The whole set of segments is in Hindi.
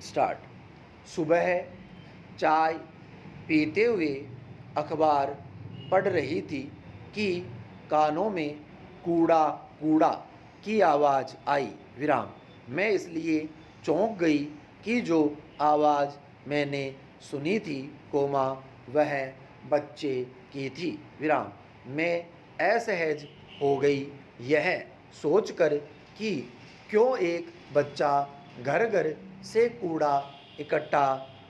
स्टार्ट। सुबह चाय पीते हुए अखबार पढ़ रही थी कि कानों में कूड़ा कूड़ा की आवाज़ आई विराम। मैं इसलिए चौंक गई कि जो आवाज़ मैंने सुनी थी कोमा वह बच्चे की थी विराम। मैं असहज हो गई यह सोचकर कि क्यों एक बच्चा घर घर से कूड़ा इकट्ठा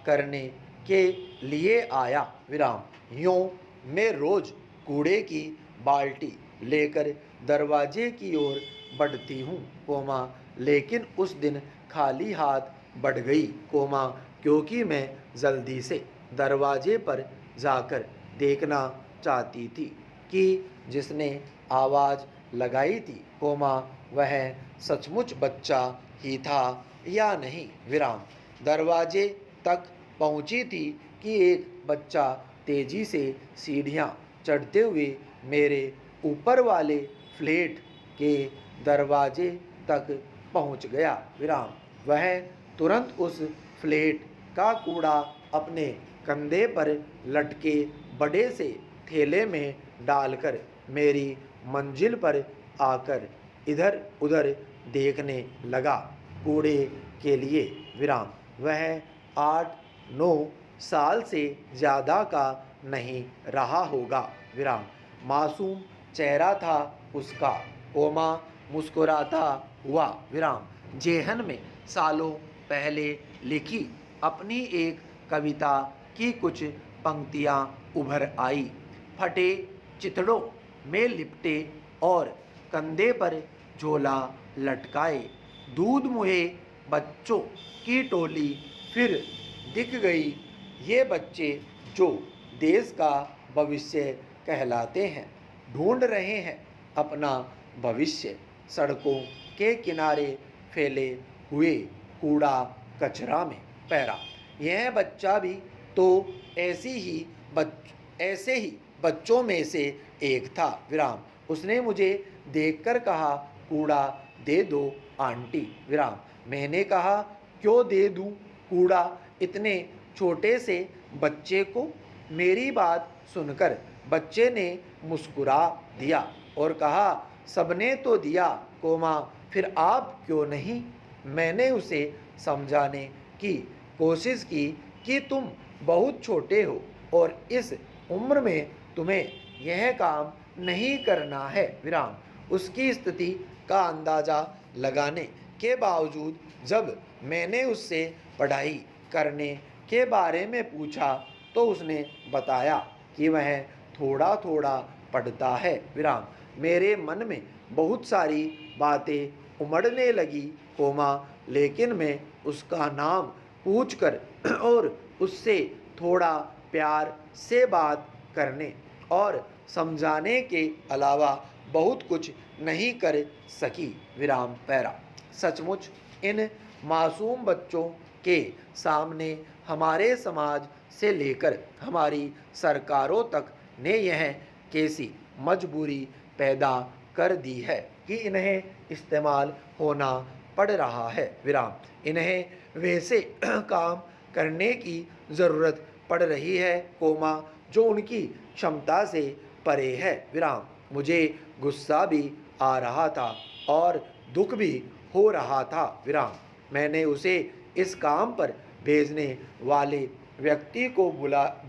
करने के लिए आया विराम। यूँ मैं रोज़ कूड़े की बाल्टी लेकर दरवाजे की ओर बढ़ती हूँ कोमा, लेकिन उस दिन खाली हाथ बढ़ गई कोमा, क्योंकि मैं जल्दी से दरवाजे पर जाकर देखना चाहती थी कि जिसने आवाज़ लगाई थी कोमा वह सचमुच बच्चा ही था या नहीं विराम। दरवाजे तक पहुंची थी कि एक बच्चा तेजी से सीढ़ियां चढ़ते हुए मेरे ऊपर वाले फ्लैट के दरवाजे तक पहुंच गया विराम। वह तुरंत उस फ्लैट का कूड़ा अपने कंधे पर लटके बड़े से थैले में डालकर मेरी मंजिल पर आकर इधर उधर देखने लगा कूड़े के लिए विराम। वह 8-9 साल से ज़्यादा का नहीं रहा होगा विराम। मासूम चेहरा था उसका कोमा, मुस्कुराता हुआ विराम। जेहन में सालों पहले लिखी अपनी एक कविता की कुछ पंक्तियाँ उभर आई। फटे चिथड़ों में लिपटे और कंधे पर झोला लटकाए दूध मुहे बच्चों की टोली फिर दिख गई। ये बच्चे जो देश का भविष्य कहलाते हैं, ढूंढ रहे हैं अपना भविष्य सड़कों के किनारे फैले हुए कूड़ा कचरा में। पैरा यह बच्चा भी तो ऐसे ही बच्चों में से एक था विराम। उसने मुझे देखकर कहा, कूड़ा दे दो आंटी विराम। मैंने कहा, क्यों दे दूं कूड़ा इतने छोटे से बच्चे को। मेरी बात सुनकर बच्चे ने मुस्कुरा दिया और कहा, सबने तो दिया कोमा, फिर आप क्यों नहीं। मैंने उसे समझाने की कोशिश की कि तुम बहुत छोटे हो और इस उम्र में तुम्हें यह काम नहीं करना है विराम। उसकी स्थिति का अंदाज़ा लगाने के बावजूद जब मैंने उससे पढ़ाई करने के बारे में पूछा तो उसने बताया कि वह थोड़ा थोड़ा पढ़ता है विराम। मेरे मन में बहुत सारी बातें उमड़ने लगी कोमा, लेकिन मैं उसका नाम पूछकर और उससे थोड़ा प्यार से बात करने और समझाने के अलावा बहुत कुछ नहीं कर सकी विराम। पैरा सचमुच इन मासूम बच्चों के सामने हमारे समाज से लेकर हमारी सरकारों तक ने यह कैसी मजबूरी पैदा कर दी है कि इन्हें इस्तेमाल होना पड़ रहा है विराम। इन्हें वैसे काम करने की ज़रूरत पड़ रही है कोमा जो उनकी क्षमता से परे है विराम। मुझे गुस्सा भी आ रहा था और दुख भी हो रहा था विराम। मैंने उसे इस काम पर भेजने वाले व्यक्ति को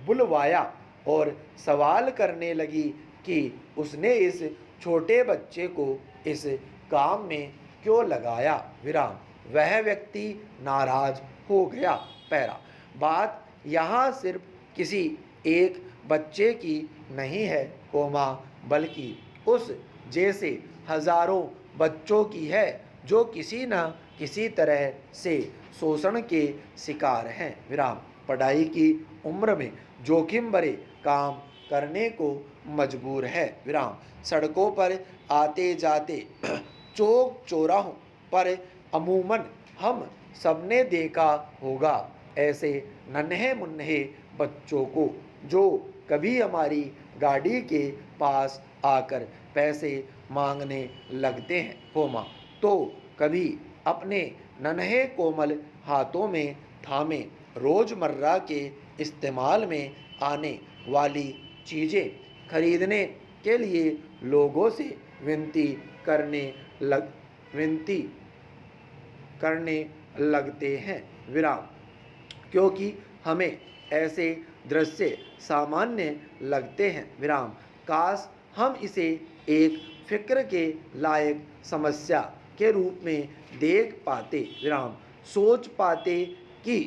बुलवाया और सवाल करने लगी कि उसने इस छोटे बच्चे को इस काम में क्यों लगाया विराम। वह व्यक्ति नाराज हो गया। पैरा बात यहाँ सिर्फ किसी एक बच्चे की नहीं है कोमा, बल्कि उस जैसे हजारों बच्चों की है जो किसी न किसी तरह से शोषण के शिकार हैं विराम। पढ़ाई की उम्र में जोखिम भरे काम करने को मजबूर है विराम। सड़कों पर आते जाते चौक चौराहों पर अमूमन हम सबने देखा होगा ऐसे नन्हे मुन्ने बच्चों को जो कभी हमारी गाड़ी के पास आकर पैसे मांगने लगते हैं कोमा, तो कभी अपने नन्हे कोमल हाथों में थामे रोज़मर्रा के इस्तेमाल में आने वाली चीज़ें खरीदने के लिए लोगों से विनती करने लगते हैं। विराम। क्योंकि हमें ऐसे दृश्य सामान्य लगते हैं। विराम। काश हम इसे एक फिक्र के लायक समस्या के रूप में देख पाते। विराम। सोच पाते कि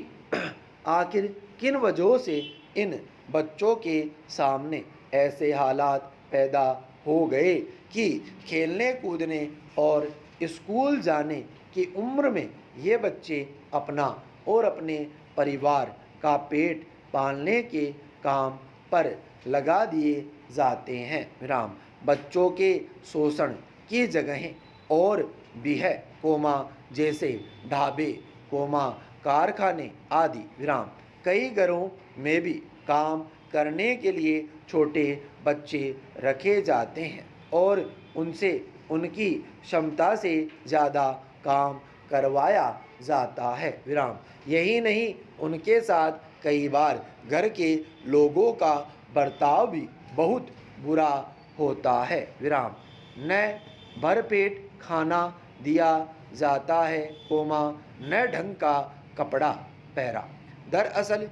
आखिर किन वजहों से इन बच्चों के सामने ऐसे हालात पैदा हो गए कि खेलने कूदने और स्कूल जाने की उम्र में ये बच्चे अपना और अपने परिवार का पेट पालने के काम पर लगा दिए जाते हैं। विराम। बच्चों के शोषण की जगहें और भी है, जैसे ढाबे, कारखाने आदि। विराम। कई घरों में भी काम करने के लिए छोटे बच्चे रखे जाते हैं और उनसे उनकी क्षमता से ज़्यादा काम करवाया जाता है। विराम। यही नहीं, उनके साथ कई बार घर के लोगों का बर्ताव भी बहुत बुरा होता है। विराम। न भरपेट खाना दिया जाता है, न ढंग का कपड़ा पहरा। दरअसल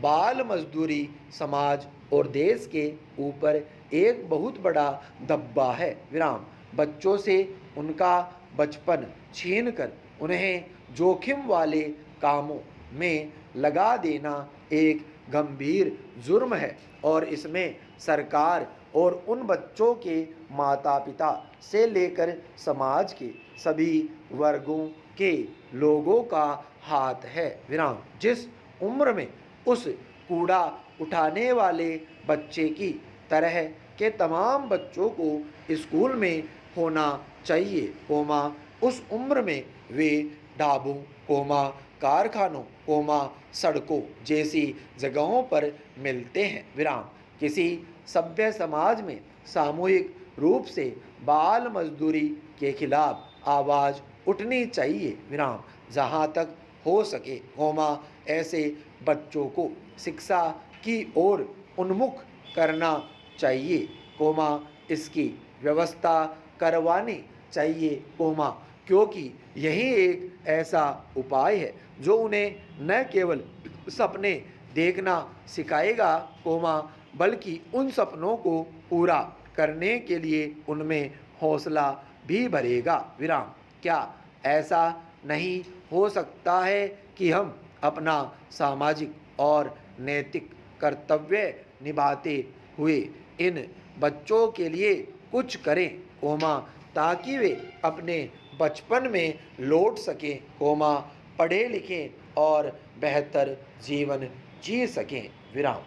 बाल मजदूरी समाज और देश के ऊपर एक बहुत बड़ा दब्बा है। विराम। बच्चों से उनका बचपन छीनकर उन्हें जोखिम वाले कामों में लगा देना एक गंभीर जुर्म है और इसमें सरकार और उन बच्चों के माता पिता से लेकर समाज के सभी वर्गों के लोगों का हाथ है। विराम। जिस उम्र में उस कूड़ा उठाने वाले बच्चे की तरह के तमाम बच्चों को स्कूल में होना चाहिए, उस उम्र में वे ढाबों, कारखानों, सड़कों जैसी जगहों पर मिलते हैं। विराम। किसी सभ्य समाज में सामूहिक रूप से बाल मजदूरी के खिलाफ आवाज़ उठनी चाहिए। विराम। जहाँ तक हो सके, ऐसे बच्चों को शिक्षा की ओर उन्मुख करना चाहिए, इसकी व्यवस्था करवानी चाहिए, क्योंकि यही एक ऐसा उपाय है जो उन्हें न केवल सपने देखना सिखाएगा, बल्कि उन सपनों को पूरा करने के लिए उनमें हौसला भी भरेगा। विराम। क्या ऐसा नहीं हो सकता है कि हम अपना सामाजिक और नैतिक कर्तव्य निभाते हुए इन बच्चों के लिए कुछ करें, ताकि वे अपने बचपन में लौट सकें, पढ़े लिखें और बेहतर जीवन जी सकें। विराम।